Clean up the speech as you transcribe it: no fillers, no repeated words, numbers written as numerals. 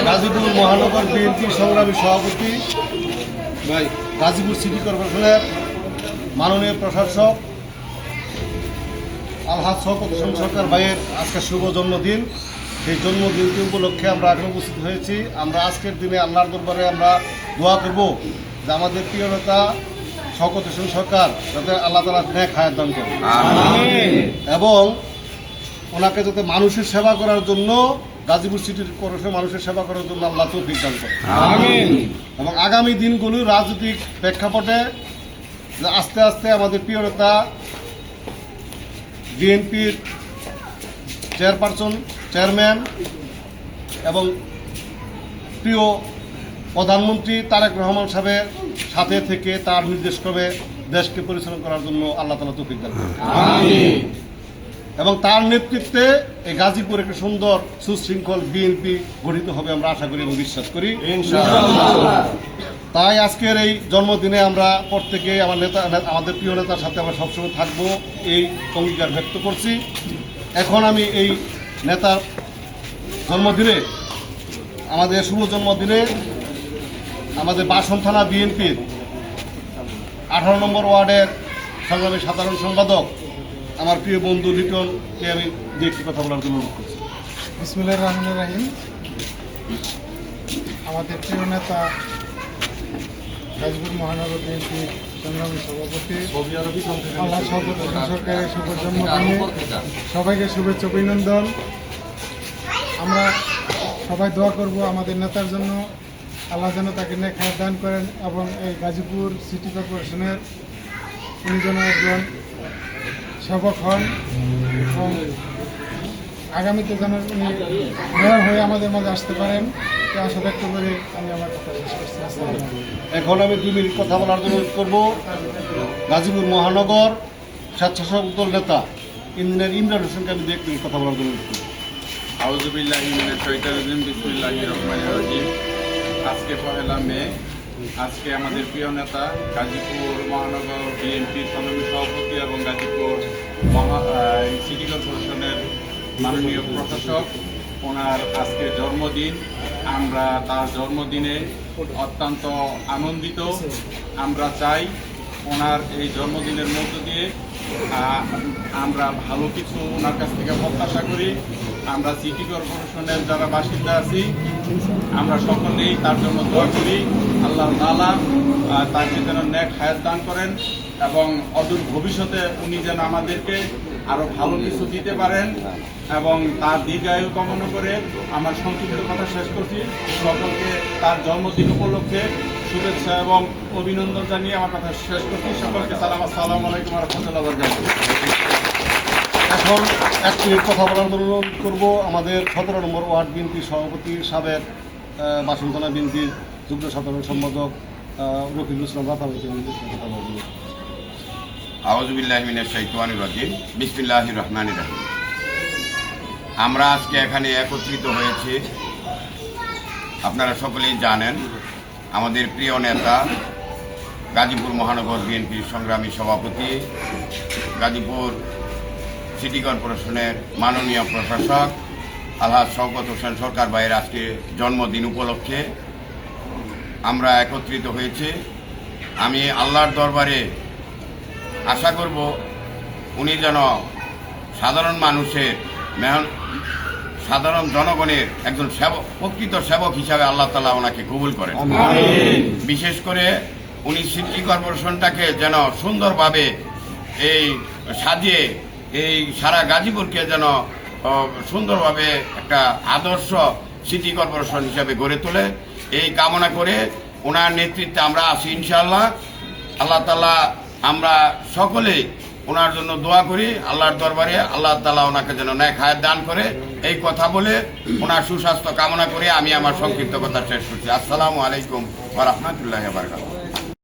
গাজীপুর মহানগর বিএনপি সংগ্রামী সভাপতি, গাজীপুর সিটি কর্পোরেশনের মাননীয় প্রশাসক আলহাজ শওকত হোসেন সরকার ভাইয়ের আজকে শুভ জন্মদিন। সেই জন্মদিনটি উপলক্ষে আমরা এখানে উপস্থিত হয়েছি। আমরা আজকের দিনে আল্লাহর দরবারে আমরা দোয়া করব যে আমাদের প্রিয় নেতা শওকত হোসেন সরকার যাতে আল্লাহ তাআলা নেক হায়াত দান করেন এবং ওনাকে যাতে মানুষের সেবা করার জন্য, গাজীপুর সিটির কর্পোরেশন মানুষের সেবা করার জন্য আল্লাহ তৌফিক দান করেন এবং আগামী দিনগুলো রাজনৈতিক প্রেক্ষাপটে আস্তে আস্তে আমাদের প্রিয় নেতা বিএনপির চেয়ারম্যান এবং প্রিয় প্রধানমন্ত্রী তারেক রহমান সাহেবের সাথে থেকে তার নির্দেশক্রমে দেশকে পরিচালনা করার জন্য আল্লাহ তাআলা তৌফিক দান করেন এবং তার নেতৃত্বে এই গাজীপুর একটা সুন্দর সুশৃঙ্খল বিএনপি গঠিত হবে আমরা আশা করি এবং বিশ্বাস করি ইনশাআল্লাহ। তাই আজকের এই জন্মদিনে আমরা প্রত্যেকে আমাদের প্রিয় নেতার সাথে আমরা সবসময় থাকবো এই অঙ্গীকার ব্যক্ত করছি। এখন আমি এই নেতার জন্মদিনে, আমাদের শুভ জন্মদিনে আমাদের বাসন থানা বিএনপির 18 নম্বর ওয়ার্ডের সংগ্রামী সাধারণ সম্পাদক আমার প্রিয় বন্ধু লিটনকে আমি একটি কথা বলার জন্য অনুরোধ করছি। বিসমিল্লাহির রহমানির রহিম। আমাদের প্রিয় নেতা গাজীপুর মহানগর বিএনপি সংগ্রামী সভাপতি আল্লাহ শওকত হোসেন সরকারের শুভ জন্মদিনে সবাইকে শুভেচ্ছা অভিনন্দন। আমরা সবাই দোয়া করব আমাদের নেতার জন্য, আল্লাহ যেন তাকে নেক হায়াত দান করেন এবং এই গাজীপুর সিটি কর্পোরেশনের উনি যেন একজন সেবক হন এবং আগামীতে যেন উনি মেয়র হয়ে আমাদের মাঝে আসতে পারেন, আশা ব্যক্ত করে আমি আমার কথা শেষ করছি। এখন আমি 2 মিনিট কথা বলার জন্য অনুরোধ করব গাজীপুর মহানগর স্বেচ্ছাসেবক দল নেতা ইঞ্জিনিয়ার ইমরান হোসেনকে আমি 1 মিনিট কথা বলার জন্য অনুরোধ করব। আউযু বিল্লাহি মিনাশ শাইতানির রাজিম, বিসমিল্লাহির রহমানির রহিম। আজকে 1 মে, আজকে আমাদের প্রিয় নেতা গাজীপুর মহানগর বিএনপির সংগ্রামী সভাপতি এবং গাজীপুর সিটি কর্পোরেশনের মাননীয় প্রশাসক, ওনার আজকে জন্মদিন। আমরা তার জন্মদিনে অত্যন্ত আনন্দিত। আমরা চাই ওনার এই জন্মদিনের মধ্য দিয়ে আমরা ভালো কিছু ওনার কাছ থেকে প্রত্যাশা করি। আমরা সিটি কর্পোরেশনের যারা বাসিন্দা আছি আমরা সকলেই তার জন্য দোয়া করি, আল্লাহ তাআলা তাকে যেন নেক হায়াত দান করেন এবং অদূর ভবিষ্যতে উনি যেন আমাদেরকে আরো ভালো কিছু দিতে পারেন এবং তার দীর্ঘায়ু কামনা করে আমার সংক্ষিপ্ত কথা শেষ করছি। সকলকে তার জন্মদিন উপলক্ষে শুভেচ্ছা এবং অভিনন্দন জানিয়ে আমার কথা শেষ করছি। সকলকে আসসালামু আলাইকুম ওয়া রাহমাতুল্লাহি ওয়া বারাকাতুহু। এখন 1 মিনিট কথা বলার জন্য অনুরোধ করব আমাদের 17 নম্বর ওয়ার্ড বিএনপি সভাপতি সাবেক বাসন থানা বিএনপির যুগ্ম সাধারণ সম্পাদক রফিকুল ইসলাম রাতাবাড়ি কথা বলবেন। আউযু বিল্লাহি মিনাশ শাইতানির রাজিম, বিসমিল্লাহির রহমানির রহিম। আমরা আজকে এখানে একত্রিত হয়েছি, আপনারা সকলেই জানেন আমাদের প্রিয় নেতা গাজীপুর মহানগর বিএনপির সংগ্রামী সভাপতি, গাজীপুর সিটি কর্পোরেশনের মাননীয় প্রশাসক আলহাজ শওকত হোসেন সরকার ভাইয়ের আজকে জন্মদিন উপলক্ষে আমরা একত্রিত হয়েছি। আমি আল্লাহর দরবারে আশা করব উনি যেন সাধারণ মানুষের, সাধারণ জনগণের একজন সেবক, প্রকৃত সেবক হিসাবে আল্লাহ তাআলা ওনাকে কবুল করেন। বিশেষ করে উনি সিটি কর্পোরেশনটাকে যেন সুন্দরভাবে এই সাজিয়ে এই সারা গাজীপুরকে যেন সুন্দরভাবে একটা আদর্শ সিটি কর্পোরেশন হিসাবে গড়ে তোলে, এই কামনা করে ওনার নেতৃত্বে আমরা আছি ইনশাআল্লাহ। আল্লাহ তাআলা আমরা সকলে ওনার জন্য দোয়া করি আল্লাহর দরবারে, আল্লাহ তাআলা ওনাকে যেন নেক হায়াত দান করে, এই কথা বলে ওনার সুস্বাস্থ্য কামনা করে আমি আমার সংক্ষিপ্ত কথা শেষ করছি। আসসালামু আলাইকুম ওয়া রাহমাতুল্লাহি ওয়া বারাকাতুহু।